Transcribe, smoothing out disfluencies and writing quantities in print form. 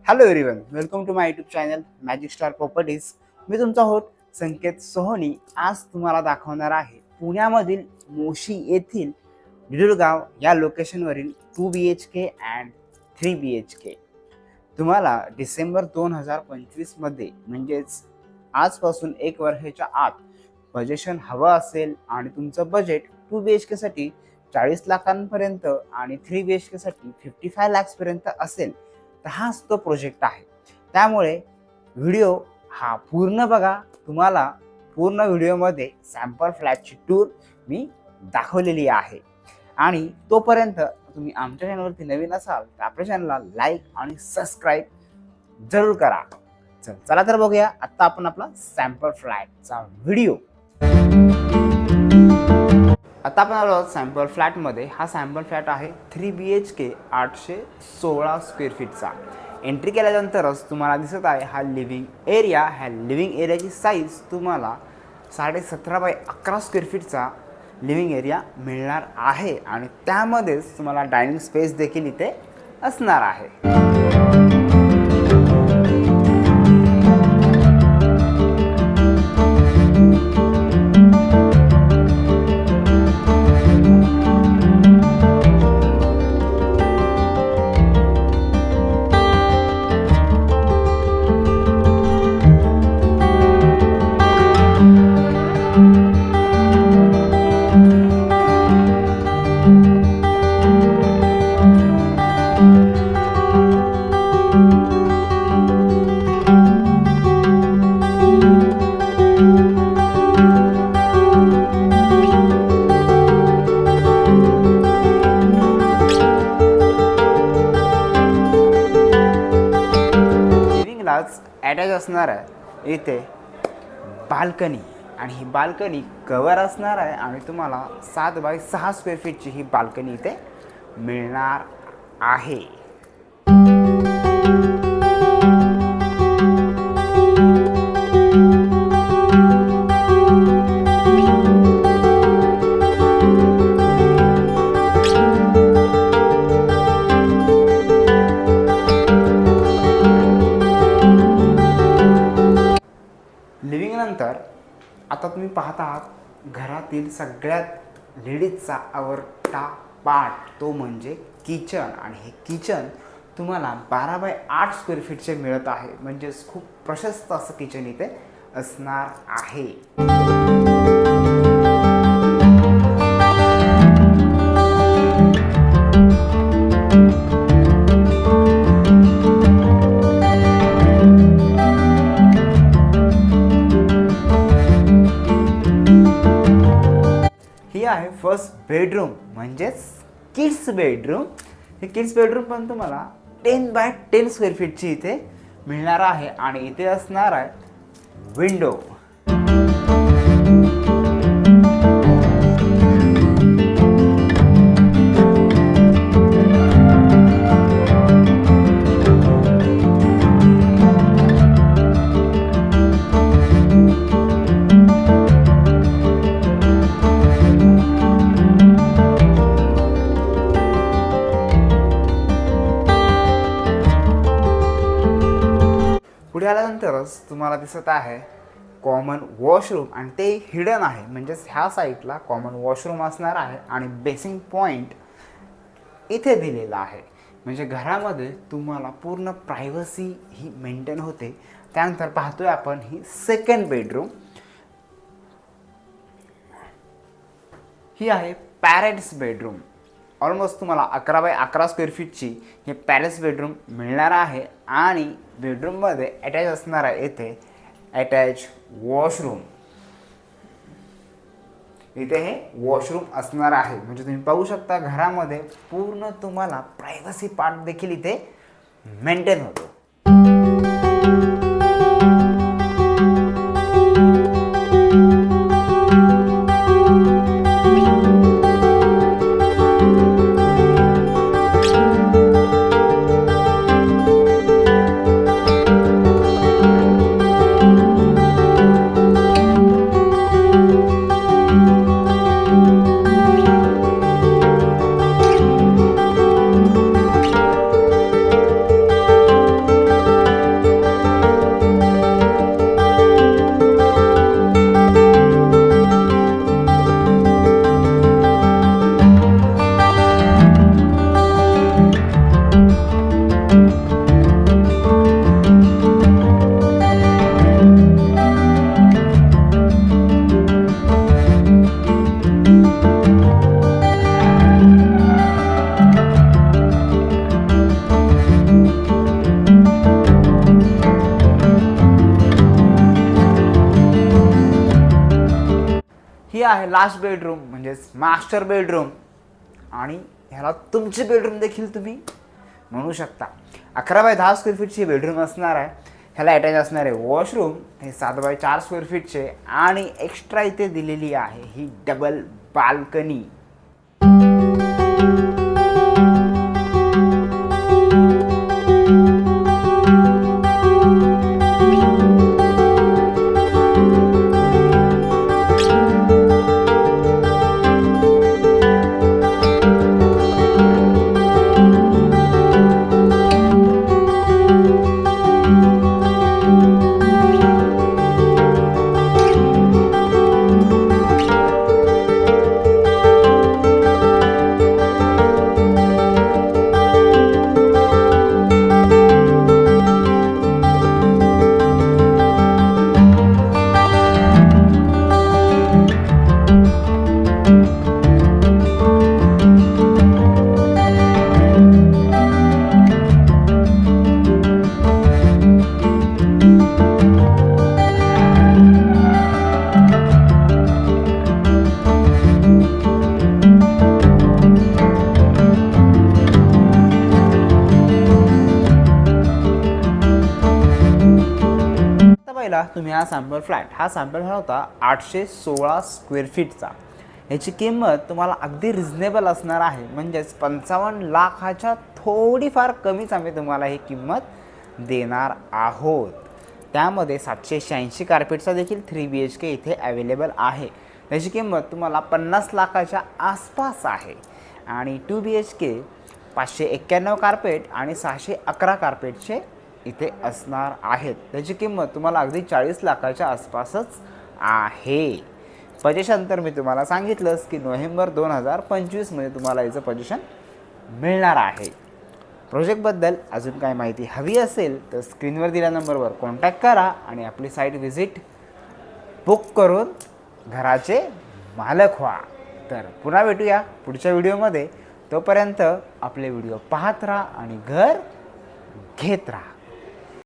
Hello everyone, welcome to my YouTube channel magic star properties. मी तुमचा host संकेत सोहोनी. आज तुम्हाला दाखवणार आहे पुण्यामधील मोशी येथील डिडुळगाव या लोकेशनवरील 2 BHK अँड 3 BHK. तुम्हाला डिसेंबर 2025 मध्ये म्हणजेच आजपासून 1 वर्षाच्या आत बजेशन हवं असेल आणि तुमचं बजेट 2 BHK साठी 40 लाखांपर्यंत आणि 3 BHK साठी 55 लाखपर्यंत असेल तर हाच तो प्रोजेक्ट आहे. त्यामुळे व्हिडिओ हा पूर्ण बघा. तुम्हाला पूर्ण व्हिडिओमध्ये सॅम्पल फ्लॅटची टूर मी दाखवलेली आहे. आणि तोपर्यंत तुम्ही आमच्या चॅनलवरती नवीन असाल तर आपल्या चॅनलला लाईक आणि सबस्क्राईब जरूर करा. चला तर बघूया आता आपण आपला सॅम्पल फ्लॅटचा व्हिडिओ. आता आपण आलो सॅम्पल फ्लॅटमध्ये. हा सॅम्पल फ्लॅट आहे 3 BHK 816 स्क्वेअर फीटचा. एंट्री केल्यानंतरच तुम्हाला दिसत आहे हा लिव्हिंग एरिया. ह्या लिव्हिंग एरियाची साईज तुम्हाला 17.5 बाय 11 स्क्वेअर फीटचा लिव्हिंग एरिया मिळणार आहे आणि त्यामध्येच तुम्हाला डायनिंग स्पेस देखील इथे असणार आहे. अटॅच असणार आहे इथे बाल्कनी आणि ही बाल्कनी कवर असणार आहे आणि तुम्हाला 7 बाय 6 स्क्वेअर फीटची ही बाल्कनी इथे मिळणार आहे. लिव्हिंग नंतर आता तुम्ही पाहता आहात घरातील सगळ्यात लेडीजचा आवडता पार्ट तो म्हणजे किचन. आणि हे किचन तुम्हाला 12 बाय 8 स्क्वेअर फीटचे मिळत आहे. म्हणजेच खूप प्रशस्त असं किचन इथे असणार आहे. आहे फर्स्ट बेडरूम म्हणजेच किड्स बेडरूम. हे किड्स बेडरूम पण तुम्हाला 10 बाय 10 स्क्वेअर फीटची इथे मिळणार आहे आणि इथे असणार आहे विंडो. पुढे आल्यानंतरच तुम्हाला दिसत आहे कॉमन वॉशरूम आणि ते हिडन आहे. म्हणजेच ह्या साईडला कॉमन वॉशरूम असणार आहे आणि बेसिंग पॉईंट इथे दिलेला आहे. म्हणजे घरामध्ये तुम्हाला पूर्ण प्रायव्हसी ही मेंटेन होते. त्यानंतर पाहतोय आपण ही सेकंड बेडरूम. ही आहे पॅरेंट्स बेडरूम. ऑलमोस्ट तुम्हाला 11 बाय 11 स्क्वेअर फीटची हे पॅरेंट्स बेडरूम मिळणार आहे आणि बेडरूममध्ये अटॅच असणार आहे इथे अटॅच वॉशरूम. इथे हे वॉशरूम असणार आहे. म्हणजे तुम्ही पाहू शकता घरामध्ये पूर्ण तुम्हाला प्रायव्हसी पार्ट देखील इथे मेंटेन होतो. आहे लास्ट बेडरूम म्हणजेच मास्टर बेडरूम, आणि ह्याला तुमची बेडरूम देखील तुम्ही म्हणू शकता. 11 बाय 10 स्क्वेअर फीटची बेडरूम असणार आहे. ह्याला अटॅच असणारे वॉशरूम हे 7 बाय 4 स्क्वेअर फीटचे, आणि एक्स्ट्रा इथे दिलेली आहे ही डबल बाल्कनी. तुम्ही हा सॅम्पल फ्लॅट, हा सॅम्पल फ्लॅट होता 816 स्क्वेअर फीटचा. ह्याची किंमत तुम्हाला अगदी रिझनेबल असणार आहे, म्हणजेच 55 लाखाच्या थोडीफार कमीच आम्ही तुम्हाला ही किंमत देणार आहोत. त्यामध्ये 786 कार्पेटचा देखील 3 BHK इथे अवेलेबल आहे. त्याची किंमत तुम्हाला 50 लाखाच्या आसपास आहे. आणि 2 BHK 591 कार्पेट आणि 611 कार्पेटचे इथे असणार आहेत. त्याची किंमत तुम्हाला अगदी 40 लाखाच्या आसपासच आहे. पोझिशन तर मी तुम्हाला सांगितलंच की नोव्हेंबर 2025मध्ये तुम्हाला याचं पोझिशन मिळणार आहे. प्रोजेक्टबद्दल अजून काय माहिती हवी असेल तर स्क्रीनवर दिलेल्या नंबरवर कॉन्टॅक्ट करा आणि आपली साईट व्हिजिट बुक करून घराचे मालक व्हा. तर पुन्हा भेटूया पुढच्या व्हिडिओमध्ये. तोपर्यंत आपले व्हिडिओ पाहत राहा आणि घर घेत राहा.